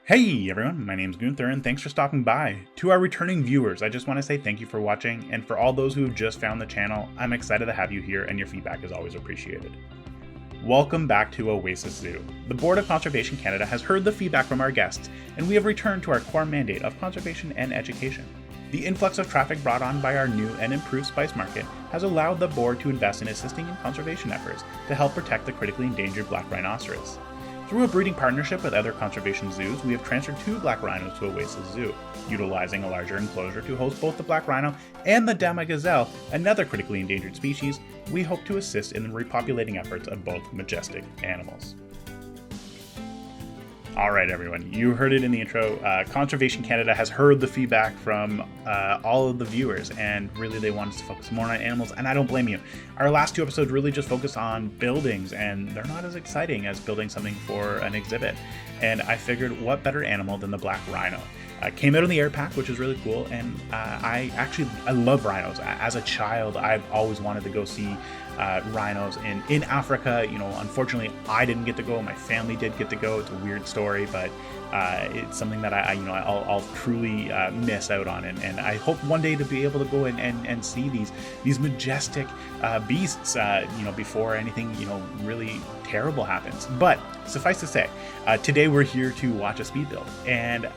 Hey everyone, my name's Gunther and thanks for stopping by. To our returning viewers, I just want to say thank you for watching, and for all those who have just found the channel, I'm excited to have you here and your feedback is always appreciated. Welcome back to Oasis Zoo. The Board of Conservation Canada has heard the feedback from our guests, and we have returned to our core mandate of conservation and education. The influx of traffic brought on by our new and improved spice market has allowed the board to invest in assisting in conservation efforts to help protect the critically endangered black rhinoceros. Through a breeding partnership with other conservation zoos, we have transferred 2 black rhinos to Oasis Zoo, utilizing a larger enclosure to host both the black rhino and the dama gazelle, another critically endangered species. We hope to assist in the repopulating efforts of both majestic animals. Alright everyone, you heard it in the intro. Conservation Canada has heard the feedback from all of the viewers, and really they want us to focus more on animals, and I don't blame you. Our last 2 episodes really just focus on buildings, and they're not as exciting as building something for an exhibit. And I figured, what better animal than the black rhino? Came out in the air pack, which is really cool, and I love rhinos. As a child, I've always wanted to go see rhinos in Africa. You know, unfortunately, I didn't get to go. My family did get to go. It's a weird story, but it's something that I'll truly miss out on, and I hope one day to be able to go and see these majestic beasts, before anything really terrible happens. But suffice to say, today we're here to watch a speed build, and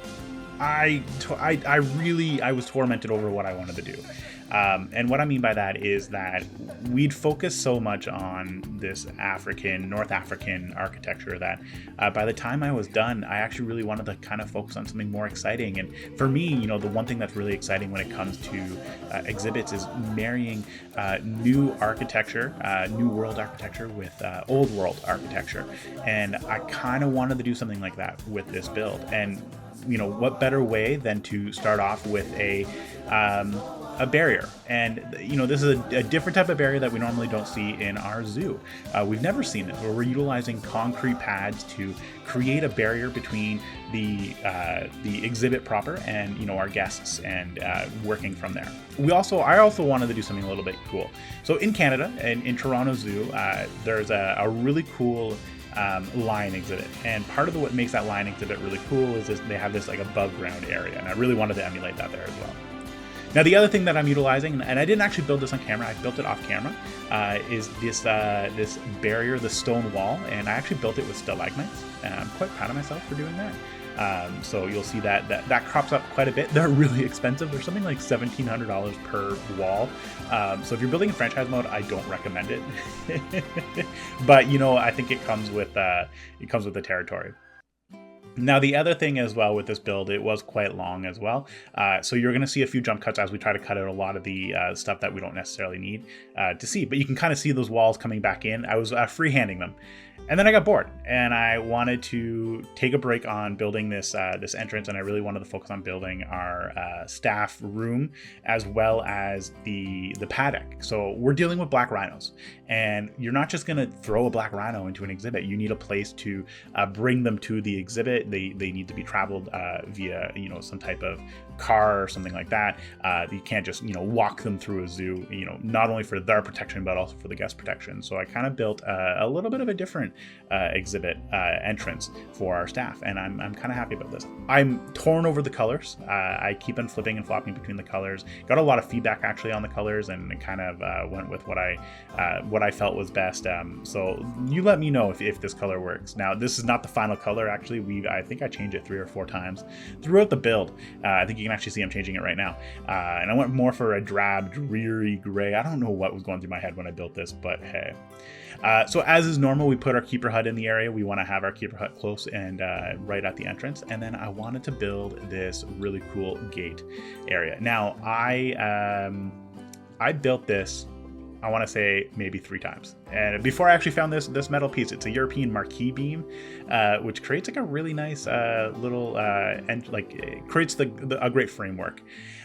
I was tormented over what I wanted to do. And what I mean by that is that we'd focused so much on this North African architecture that by the time I was done, I actually really wanted to kind of focus on something more exciting. And for me, the one thing that's really exciting when it comes to exhibits is marrying new architecture, new world architecture with old world architecture. And I kind of wanted to do something like that with this build. And what better way than to start off with a barrier. And this is a different type of barrier that we normally don't see in our zoo. We've never seen it, where we're utilizing concrete pads to create a barrier between the exhibit proper and our guests, and working from there. I also wanted to do something a little bit cool. So in Canada and in Toronto Zoo, there's a really cool lion exhibit, and part of what makes that lion exhibit really cool is they have this like above ground area, and I really wanted to emulate that there as well. Now the other thing that I'm utilizing, and I didn't actually build this on camera, I built it off camera, is this barrier, the stone wall, and I actually built it with stalagmites, and I'm quite proud of myself for doing that. So you'll see that crops up quite a bit. They're really expensive. They're something like $1,700 per wall. So if you're building in franchise mode, I don't recommend it. But I think it comes with the territory. Now the other thing as well with this build, it was quite long as well. So you're going to see a few jump cuts as we try to cut out a lot of the stuff that we don't necessarily need to see. But you can kind of see those walls coming back in. I was freehanding them. And then I got bored, and I wanted to take a break on building this entrance, and I really wanted to focus on building our staff room as well as the paddock. So we're dealing with black rhinos, and you're not just going to throw a black rhino into an exhibit. You need a place to bring them to the exhibit. They need to be traveled via some type of car or something like that. You can't just walk them through a zoo. Not only for their protection but also for the guest protection. So I kind of built a little bit of a different exhibit entrance for our staff, and I'm kind of happy about this. I'm torn over the colors. I keep on flipping and flopping between the colors. Got a lot of feedback actually on the colors, and kind of went with what I felt was best. So you let me know if this color works. Now this is not the final color. Actually, I think I changed it 3 or 4 times throughout the build. I think you can actually see I'm changing it right now. And I went more for a drab, dreary gray. I don't know what was going through my head when I built this, but hey. So as is normal, we put our keeper hut in the area. We want to have our keeper hut close and right at the entrance. And then I wanted to build this really cool gate area. Now I built this, I want to say maybe 3 times. And before I actually found this metal piece, it's a European marquee beam, which creates like a really nice little it creates a great framework.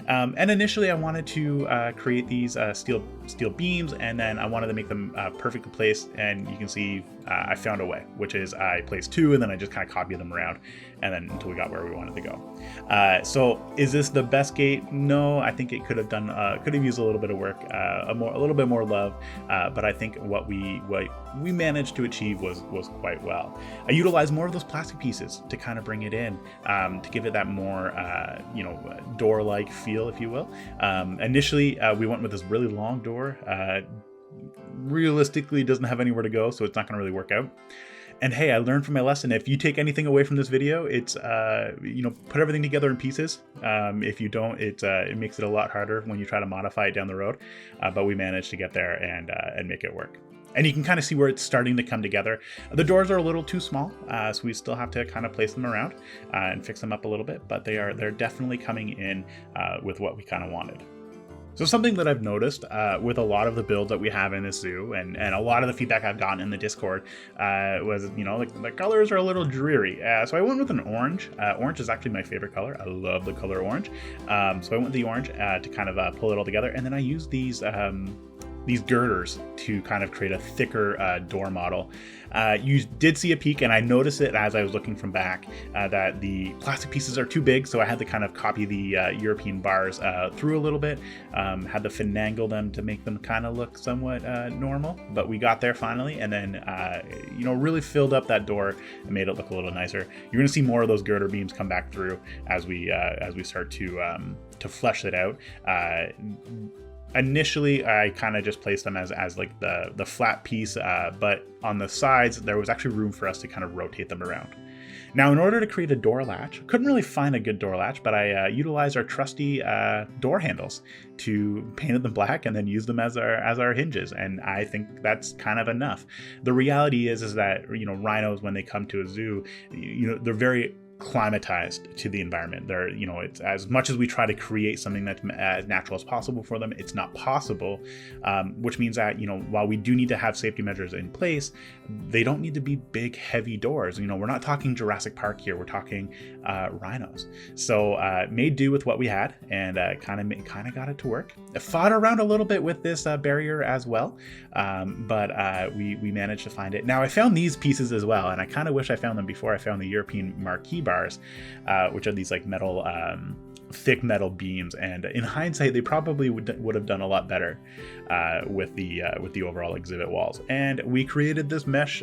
And initially I wanted to create these steel beams, and then I wanted to make them perfectly placed. And you can see I found a way, which is I placed 2 and then I just kind of copied them around, and then until we got where we wanted to go. So is this the best gate? No, I think it could have used a little bit of work, a little bit more love. But I think what we we managed to achieve was quite well. I utilized more of those plastic pieces to kind of bring it in, to give it that more door-like feel, if you will. Initially, we went with this really long door. Realistically, it doesn't have anywhere to go, so it's not going to really work out. And hey, I learned from my lesson. If you take anything away from this video, it's put everything together in pieces. If you don't, it makes it a lot harder when you try to modify it down the road. But we managed to get there and make it work. And you can kind of see where it's starting to come together. The doors are a little too small, so we still have to kind of place them around and fix them up a little bit. But they're definitely coming in with what we kind of wanted. So something that I've noticed with a lot of the builds that we have in this zoo, and a lot of the feedback I've gotten in the Discord was, the colors are a little dreary. So I went with an orange. Orange is actually my favorite color. I love the color orange. So I went with the orange to kind of pull it all together. And then I used these girders to kind of create a thicker door model. You did see a peak, and I noticed it as I was looking from back that the plastic pieces are too big, so I had to kind of copy the European bars through a little bit, had to finagle them to make them kind of look somewhat normal, but we got there finally, and then really filled up that door and made it look a little nicer. You're going to see more of those girder beams come back through as we start to flesh it out. Initially, I kind of just placed them as like the flat piece, but on the sides, there was actually room for us to kind of rotate them around. Now, in order to create a door latch, couldn't really find a good door latch, but I utilized our trusty door handles to paint them black and then use them as our hinges, and I think that's kind of enough. The reality is that rhinos, when they come to a zoo, they're very climatized to the environment. They're, it's as much as we try to create something that's as natural as possible for them, it's not possible, which means that, while we do need to have safety measures in place, they don't need to be big, heavy doors. We're not talking Jurassic Park here. We're talking rhinos. So made do with what we had and kind of got it to work. I fought around a little bit with this barrier as well, but we managed to find it. Now, I found these pieces as well, and I kind of wish I found them before I found the European marquee bars, which are these like metal, thick metal beams, and in hindsight they probably would have done a lot better with the overall exhibit walls. And we created this mesh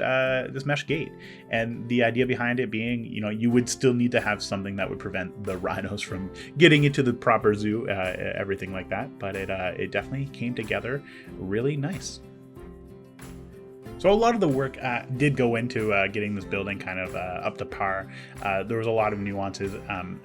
gate, and the idea behind it being, you would still need to have something that would prevent the rhinos from getting into the proper zoo, everything like that, but it definitely came together really nice. So a lot of the work did go into getting this building kind of up to par. There was a lot of nuances.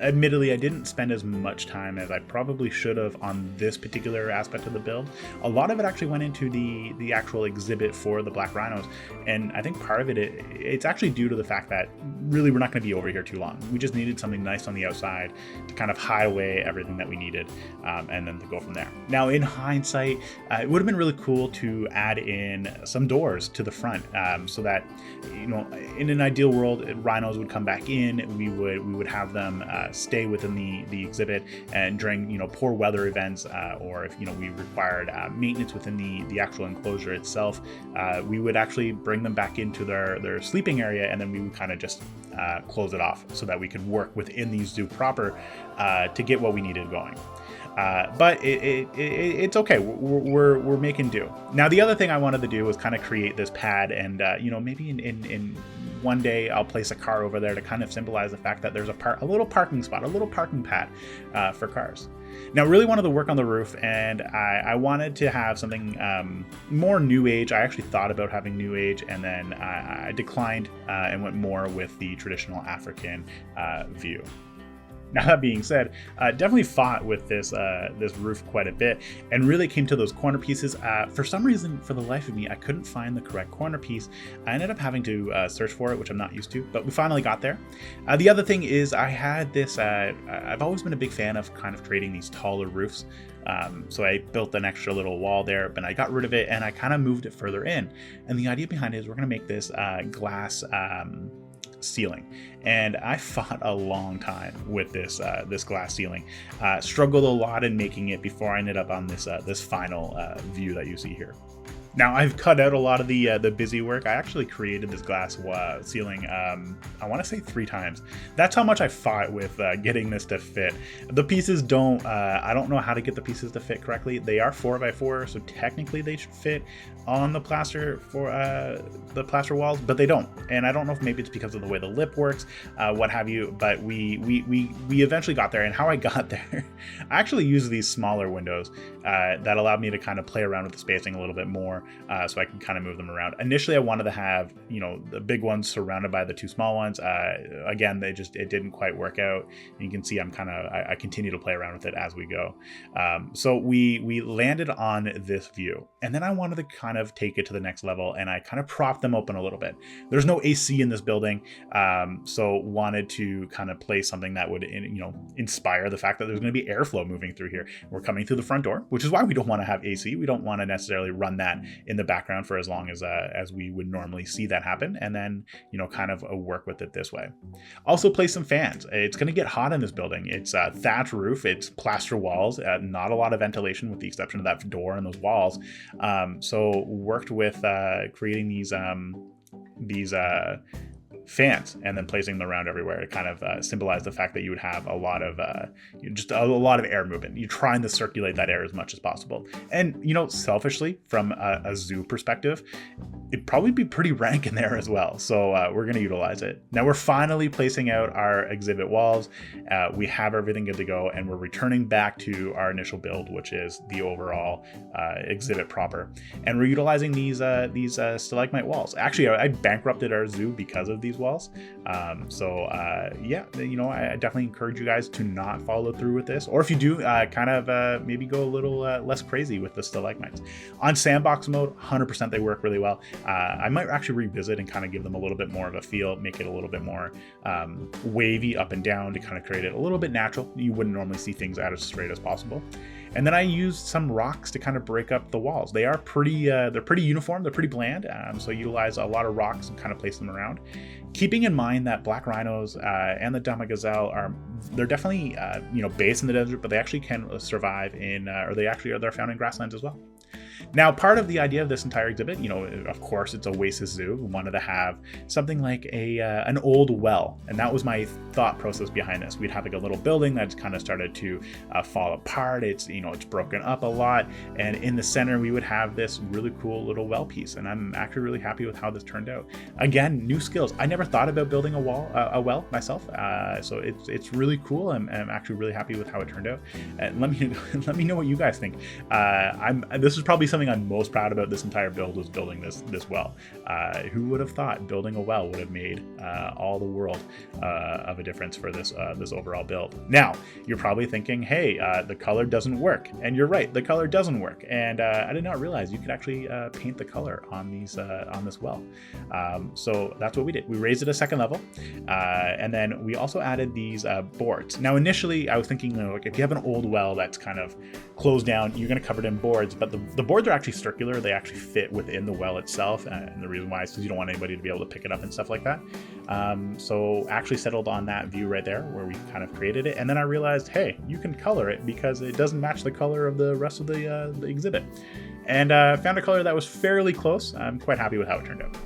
Admittedly, I didn't spend as much time as I probably should have on this particular aspect of the build. A lot of it actually went into the actual exhibit for the black rhinos, and I think part of it's actually due to the fact that really we're not going to be over here too long. We just needed something nice on the outside to kind of hide away everything that we needed, and then to go from there. Now, in hindsight, it would have been really cool to add in some doors to the front, so that in an ideal world, rhinos would come back in. We would have them stay within the exhibit, and during poor weather events, or if we required maintenance within the actual enclosure itself, we would actually bring them back into their sleeping area, and then we would kind of just close it off so that we could work within the zoo proper to get what we needed going. But it's okay. We're making do. Now, the other thing I wanted to do was kind of create this pad, and maybe in one day I'll place a car over there to kind of symbolize the fact that there's a little parking spot, a little parking pad for cars. Now, really wanted to work on the roof, and I wanted to have something more new age. I actually thought about having new age, and then I declined and went more with the traditional African view. Now, that being said, definitely fought with this roof quite a bit, and really came to those corner pieces. For some reason, for the life of me, I couldn't find the correct corner piece. I ended up having to search for it, which I'm not used to, but we finally got there. The other thing is I had this, I've always been a big fan of kind of creating these taller roofs. So I built an extra little wall there, but I got rid of it and I kind of moved it further in. And the idea behind it is we're going to make this glass ceiling, and I fought a long time with this glass ceiling. Struggled a lot in making it before I ended up on this final view that you see here. Now I've cut out a lot of the busy work. I actually created this glass ceiling, I want to say 3 times. That's how much I fought with getting this to fit. The pieces don't, I don't know how to get the pieces to fit correctly. They are 4x4, so technically they should fit on the plaster for the plaster walls, but they don't. And I don't know if maybe it's because of the way the lip works, what have you, but we eventually got there. And how I got there, I actually used these smaller windows that allowed me to kind of play around with the spacing a little bit more, so I can kind of move them around. Initially, I wanted to have, you know, the big ones surrounded by the 2 small ones. Again, it didn't quite work out. And you can see I continue to play around with it as we go. So we landed on this view, and then I wanted to kind of take it to the next level, and I kind of propped them open a little bit. There's no AC in this building, so wanted to kind of place something that would, you know, inspire the fact that there's going to be airflow moving through here. We're coming through the front door, which is why we don't want to have AC. We don't want to necessarily run that in the background for as long as we would normally see that happen, and then, you know, kind of work with it this way. Also place some fans. It's going to get hot in this building. It's a thatch roof, it's plaster walls, not a lot of ventilation with the exception of that door and those walls. So worked with creating these fans and then placing them around everywhere to kind of symbolize the fact that you would have a lot of just a lot of air movement. You're trying to circulate that air as much as possible. And, you know, selfishly, from a zoo perspective, it'd probably be pretty rank in there as well. So we're going to utilize it. Now we're finally placing out our exhibit walls. We have everything good to go, and we're returning back to our initial build, which is the overall exhibit proper. And we're utilizing these stalagmite walls. Actually, I bankrupted our zoo because of these walls. Yeah, you know, I definitely encourage you guys to not follow through with this, or if you do, kind of maybe go a little less crazy with the stalagmites. On sandbox mode, 100% they work really well. I might actually revisit and kind of give them a little bit more of a feel, make it a little bit more wavy up and down to kind of create it a little bit natural. You wouldn't normally see things out as straight as possible. And then I used some rocks to kind of break up the walls. They are pretty, they're pretty uniform, they're pretty bland. So utilize a lot of rocks and kind of place them around. Keeping in mind that black rhinos and the Dama gazelle they're definitely, you know, based in the desert, but they actually can survive in, or they're found in grasslands as well. Now, part of the idea of this entire exhibit, you know, of course, it's Oasis Zoo. We wanted to have something like an old well, and that was my thought process behind this. We'd have like a little building that's kind of started to fall apart. It's, you know, it's broken up a lot, and in the center we would have this really cool little well piece. And I'm actually really happy with how this turned out. Again, new skills. I never thought about building a well myself, so it's really cool. I'm actually really happy with how it turned out. And let me know what you guys think. This is probably something I'm most proud about this entire build, was building this well. Who would have thought building a well would have made all the world of a difference for this overall build? Now, you're probably thinking, hey, the color doesn't work. And you're right, the color doesn't work. And I did not realize you could actually paint the color on this well. So that's what we did. We raised it a second level, and then we also added these boards. Now, initially, I was thinking, you know, like, if you have an old well that's kind of closed down, you're going to cover it in boards, but the boards are actually circular. They actually fit within the well itself, and the reason why is because you don't want anybody to be able to pick it up and stuff like that. So actually settled on that view right there where we kind of created it, and then I realized, hey, you can color it because it doesn't match the color of the rest of the exhibit, and found a color that was fairly close. I'm quite happy with how it turned out.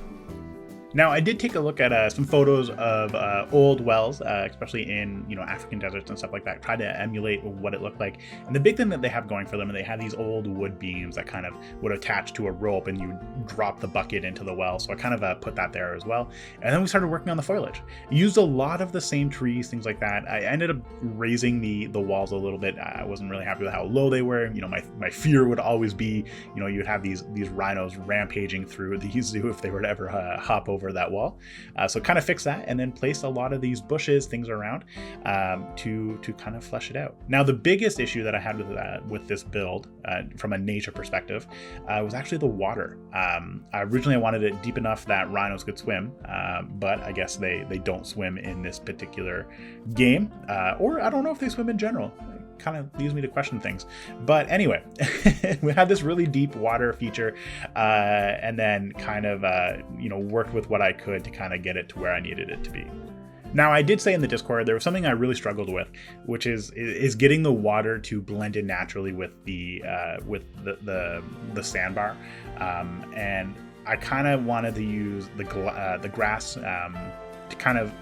Now, I did take a look at some photos of old wells, especially in, you know, African deserts and stuff like that, try to emulate what it looked like. And the big thing that they have going for them, they have these old wood beams that kind of would attach to a rope, and you drop the bucket into the well. So I kind of put that there as well. And then we started working on the foliage. Used a lot of the same trees, things like that. I ended up raising the walls a little bit. I wasn't really happy with how low they were. You know, my fear would always be, you know, you'd have these rhinos rampaging through the zoo if they were to ever hop over that wall. So kind of fix that, and then place a lot of these bushes, things around, to kind of flesh it out. Now, the biggest issue that I had with this build, from a nature perspective, was actually the water. Originally I wanted it deep enough that rhinos could swim, but I guess they don't swim in this particular game, or I don't know if they swim in general. Kind of leaves me to question things. But anyway, we had this really deep water feature, and then kind of, you know, worked with what I could to kind of get it to where I needed it to be. Now, I did say in the Discord there was something I really struggled with, which is getting the water to blend in naturally with the sandbar, and I kind of wanted to use the grass to kind of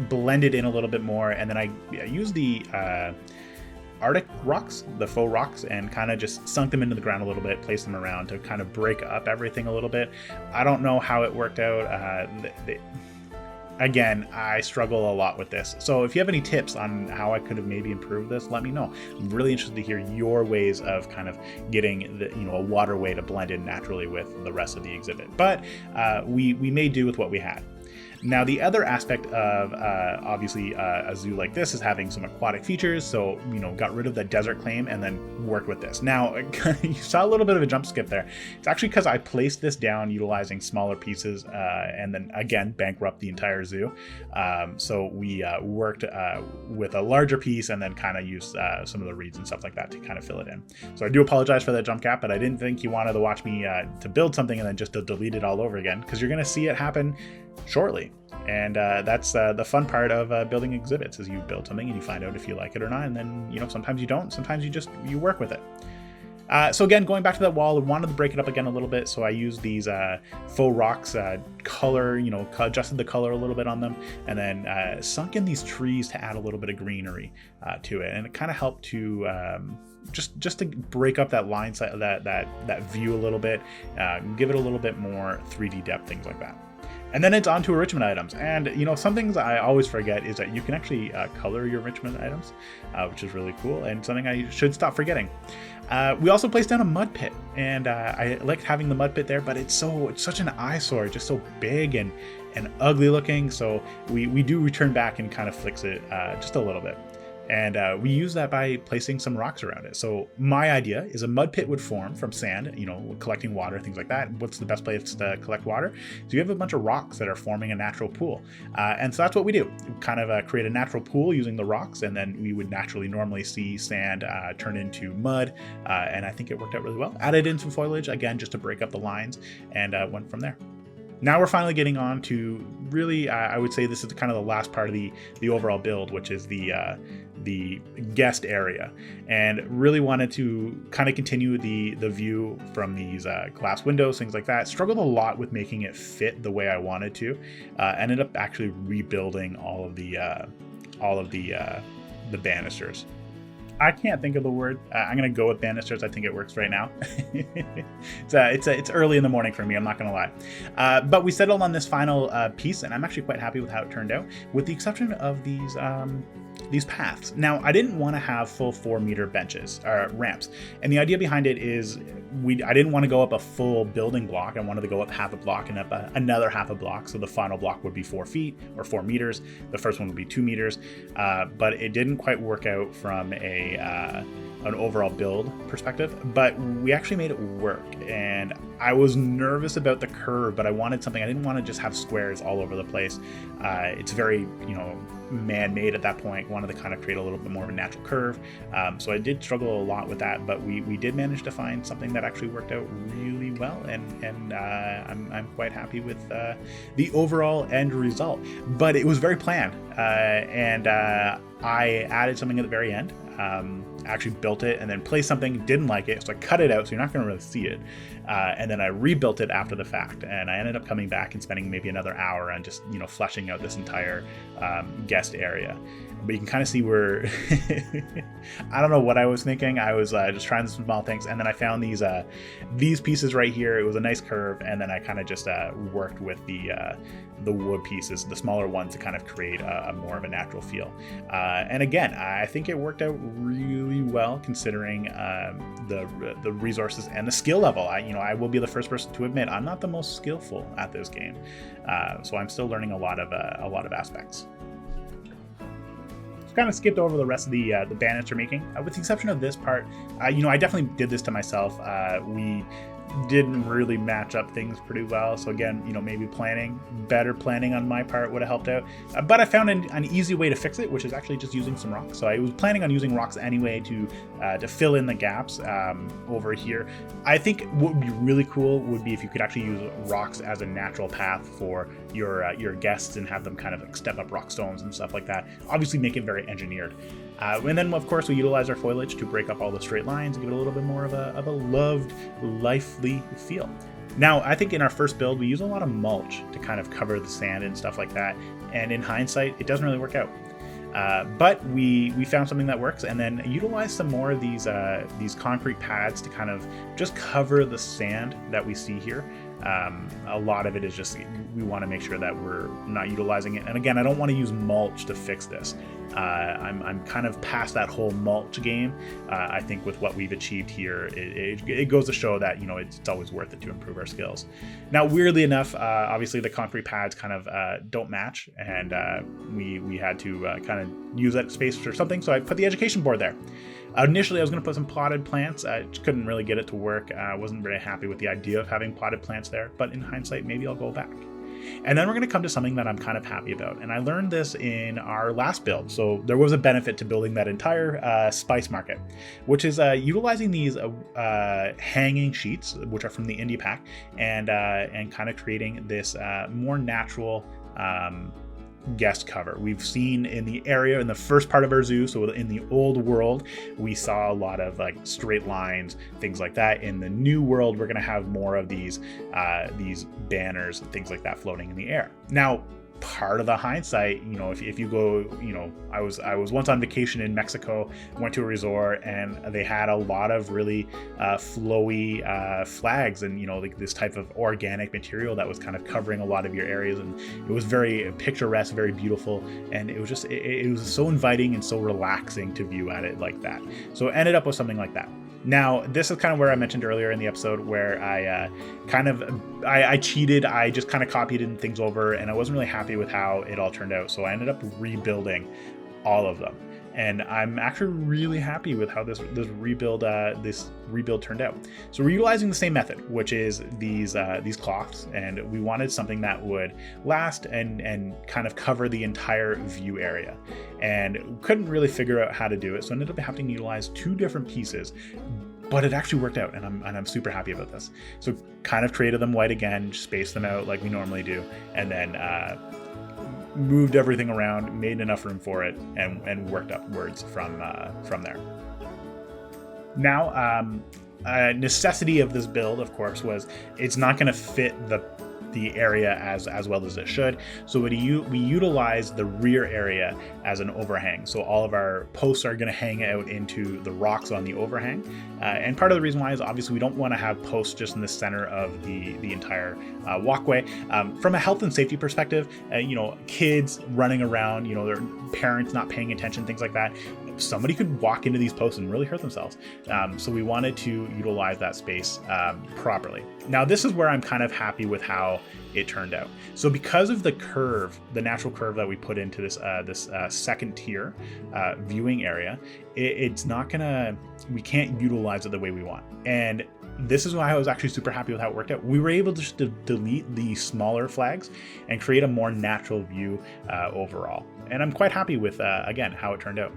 blend it in a little bit more, and then I used the Arctic rocks, the faux rocks, and kind of just sunk them into the ground a little bit, placed them around to kind of break up everything a little bit. I don't know how it worked out. Again, I struggle a lot with this. So if you have any tips on how I could have maybe improved this, let me know. I'm really interested to hear your ways of kind of getting a waterway to blend in naturally with the rest of the exhibit. But we made do with what we had. Now, the other aspect of obviously a zoo like this is having some aquatic features. So, got rid of the desert claim and then worked with this. Now, you saw a little bit of a jump skip there. It's actually because I placed this down utilizing smaller pieces and then again bankrupt the entire zoo. So we worked with a larger piece and then kind of used some of the reeds and stuff like that to kind of fill it in. So I do apologize for that jump cap, but I didn't think you wanted to watch me to build something and then just to delete it all over again, because you're going to see it happen shortly. And that's the fun part of building exhibits, is you build something and you find out if you like it or not, and then sometimes you don't, sometimes you work with it. So again, going back to that wall, I wanted to break it up again a little bit, so I used these faux rocks, color, adjusted the color a little bit on them, and then sunk in these trees to add a little bit of greenery to it, and it kind of helped to just to break up that line, that view a little bit, give it a little bit more 3D depth, things like that. And then it's on to enrichment items. And, some things I always forget is that you can actually color your enrichment items, which is really cool and something I should stop forgetting. We also placed down a mud pit, and I liked having the mud pit there, but it's such an eyesore, just so big and ugly looking. So we do return back and kind of fix it just a little bit. And we use that by placing some rocks around it. So my idea is a mud pit would form from sand, collecting water, things like that. What's the best place to collect water? So you have a bunch of rocks that are forming a natural pool. And so that's what we do. We kind of create a natural pool using the rocks, and then we would normally see sand turn into mud. And I think it worked out really well. Added in some foliage, again, just to break up the lines, and went from there. Now we're finally getting on to really, I would say this is kind of the last part of the overall build, which is the guest area, and really wanted to kind of continue the view from these glass windows, things like that. Struggled a lot with making it fit the way I wanted to. Ended up actually rebuilding all of the banisters. I can't think of the word. I'm gonna go with banisters. I think it works right now. It's early in the morning for me, I'm not gonna lie. But we settled on this final piece, and I'm actually quite happy with how it turned out, with the exception of these paths. Now, I didn't want to have full 4-meter benches or ramps, and the idea behind it is I didn't want to go up a full building block. I wanted to go up half a block and up another half a block, so the final block would be 4 feet or 4 meters. The first one would be 2 meters, but it didn't quite work out from an overall build perspective, but we actually made it work. And I was nervous about the curve, but I wanted something. I didn't want to just have squares all over the place. It's very, man-made at that point. Wanted to kind of create a little bit more of a natural curve. So I did struggle a lot with that, but we did manage to find something that actually worked out really well, and I'm quite happy with the overall end result. But it was very planned, and I added something at the very end. Actually built it and then placed something, didn't like it, so I cut it out, so you're not going to really see it. And then I rebuilt it after the fact, and I ended up coming back and spending maybe another hour on just fleshing out this entire guest area. But you can kind of see where I don't know what I was thinking. I was just trying some small things, and then I found these pieces right here. It was a nice curve, and then I kind of just worked with the wood pieces, the smaller ones, to kind of create a more of a natural feel. And again, I think it worked out really well, considering the resources and the skill level. I will be the first person to admit I'm not the most skillful at this game, so I'm still learning a lot of aspects. Kind of skipped over the rest of the banister making, with the exception of this part. I definitely did this to myself. didn't really match up things pretty well. So again, maybe better planning on my part would have helped out. But I found an easy way to fix it, which is actually just using some rocks. So I was planning on using rocks anyway to fill in the gaps over here. I think what would be really cool would be if you could actually use rocks as a natural path for your guests and have them kind of like step up rock stones and stuff like that. Obviously make it very engineered. And then, of course, we utilize our foliage to break up all the straight lines and give it a little bit more of a loved, lively feel. Now, I think in our first build, we use a lot of mulch to kind of cover the sand and stuff like that. And in hindsight, it doesn't really work out. But we found something that works, and then utilize some more of these concrete pads to kind of just cover the sand that we see here. A lot of it is just, we want to make sure that we're not utilizing it. And again, I don't want to use mulch to fix this. I'm kind of past that whole mulch game. I think with what we've achieved here, it goes to show that, it's always worth it to improve our skills. Now, weirdly enough, obviously the concrete pads kind of don't match, and we had to kind of use that space for something. So I put the education board there. Initially, I was going to put some potted plants. I just couldn't really get it to work. I wasn't very happy with the idea of having potted plants there, but in hindsight, maybe I'll go back. And then we're going to come to something that I'm kind of happy about. And I learned this in our last build. So there was a benefit to building that entire spice market, which is utilizing these hanging sheets, which are from the indie pack, and kind of creating this more natural guest cover. We've seen in the area in the first part of our zoo, so in the old world, we saw a lot of like straight lines, things like that. In the new world, we're going to have more of these banners and things like that floating in the air. Now, part of the hindsight, if you go, I was once on vacation in Mexico, went to a resort, and they had a lot of really flowy flags and like this type of organic material that was kind of covering a lot of your areas, and it was very picturesque, very beautiful, and it was just it was so inviting and so relaxing to view at it like that. So I ended up with something like that. Now, this is kind of where I mentioned earlier in the episode where I cheated. I just kind of copied things over, and I wasn't really happy with how it all turned out. So I ended up rebuilding all of them. And I'm actually really happy with how this rebuild turned out. So we're utilizing the same method, which is these cloths, and we wanted something that would last and kind of cover the entire view area. And couldn't really figure out how to do it, so I ended up having to utilize two different pieces. But it actually worked out, and I'm super happy about this. So kind of created them white again, spaced them out like we normally do, and then moved everything around, made enough room for it, and worked upwards from there. Now, necessity of this build, of course, was it's not going to fit the area as well as it should. So we utilize the rear area as an overhang. So all of our posts are going to hang out into the rocks on the overhang. And part of the reason why is obviously we don't want to have posts just in the center of the entire walkway. From a health and safety perspective, kids running around, their parents not paying attention, things like that. Somebody could walk into these posts and really hurt themselves. So we wanted to utilize that space properly. Now, this is where I'm kind of happy with how it turned out. So because of the curve, the natural curve that we put into this second tier viewing area, we can't utilize it the way we want. And this is why I was actually super happy with how it worked out. We were able to just delete the smaller flags and create a more natural view overall. And I'm quite happy with, again, how it turned out.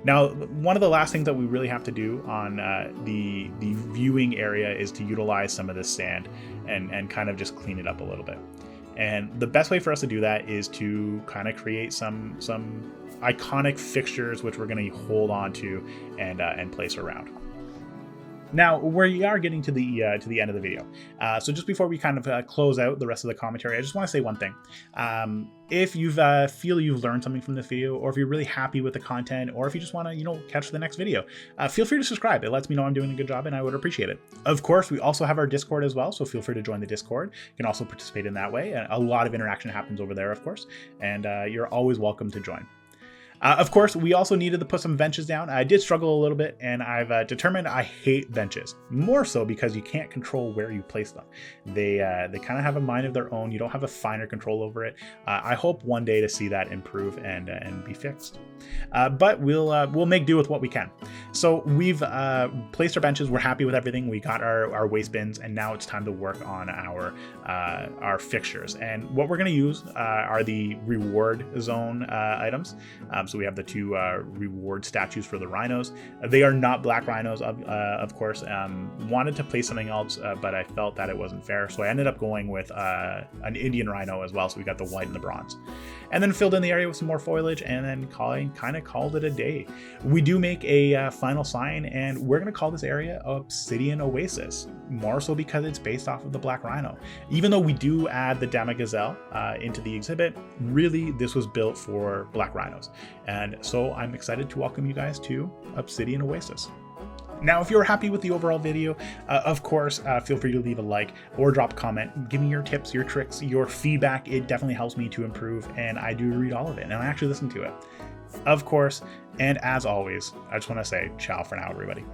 Now, one of the last things that we really have to do on the viewing area is to utilize some of this sand and kind of just clean it up a little bit. And the best way for us to do that is to kind of create some iconic fixtures which we're going to hold on to and place around. Now, we are getting to the end of the video. So just before we kind of close out the rest of the commentary, I just want to say one thing. If you feel you've learned something from this video, or if you're really happy with the content, or if you just want to, catch the next video, feel free to subscribe. It lets me know I'm doing a good job, and I would appreciate it. Of course, we also have our Discord as well, so feel free to join the Discord. You can also participate in that way. A lot of interaction happens over there, of course, and you're always welcome to join. Of course, we also needed to put some benches down. I did struggle a little bit, and I've determined I hate benches. More so because you can't control where you place them. They kind of have a mind of their own. You don't have a finer control over it. I hope one day to see that improve and be fixed. But we'll make do with what we can. So we've placed our benches. We're happy with everything. We got our waste bins, and now it's time to work on our fixtures. And what we're going to use are the reward zone items. So we have the 2 reward statues for the rhinos. They are not black rhinos, of course. Wanted to place something else, but I felt that it wasn't fair. So I ended up going with an Indian rhino as well. So we got the white and the bronze. And then filled in the area with some more foliage, and then kind of called it a day. We do make a final sign, and we're going to call this area Obsidian Oasis, more so because it's based off of the black rhino. Even though we do add the Dama Gazelle into the exhibit, really this was built for black rhinos. And so I'm excited to welcome you guys to Obsidian Oasis. Now, if you're happy with the overall video, of course, feel free to leave a like or drop a comment. Give me your tips, your tricks, your feedback. It definitely helps me to improve, and I do read all of it, and I actually listen to it. Of course, and as always, I just want to say ciao for now, everybody.